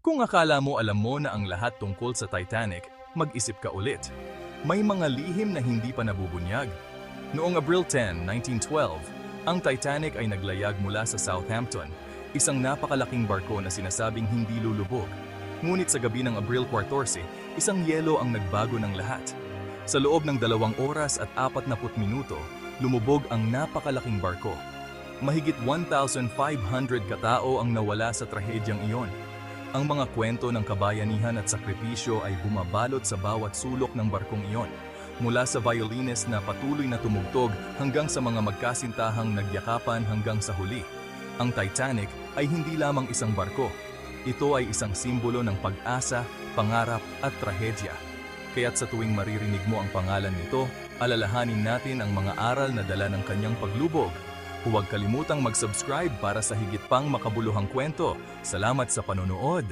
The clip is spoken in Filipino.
Kung akala mo alam mo na ang lahat tungkol sa Titanic, mag-isip ka ulit. May mga lihim na hindi pa nabubunyag. Noong Abril 10, 1912, ang Titanic ay naglayag mula sa Southampton, isang napakalaking barko na sinasabing hindi lulubog. Ngunit sa gabi ng Abril 14, isang yelo ang nagbago ng lahat. Sa loob ng 2 oras at 40 minuto, lumubog ang napakalaking barko. Mahigit 1,500 katao ang nawala sa trahedyang iyon. Ang mga kwento ng kabayanihan at sakripisyo ay bumabalot sa bawat sulok ng barkong iyon, mula sa violinist na patuloy na tumugtog hanggang sa mga magkasintahang nagyakapan hanggang sa huli. Ang Titanic ay hindi lamang isang barko. Ito ay isang simbolo ng pag-asa, pangarap at trahedya. Kaya't sa tuwing maririnig mo ang pangalan nito, alalahanin natin ang mga aral na dala ng kanyang paglubog. Huwag kalimutang mag-subscribe para sa higit pang makabuluhang kwento. Salamat sa panonood!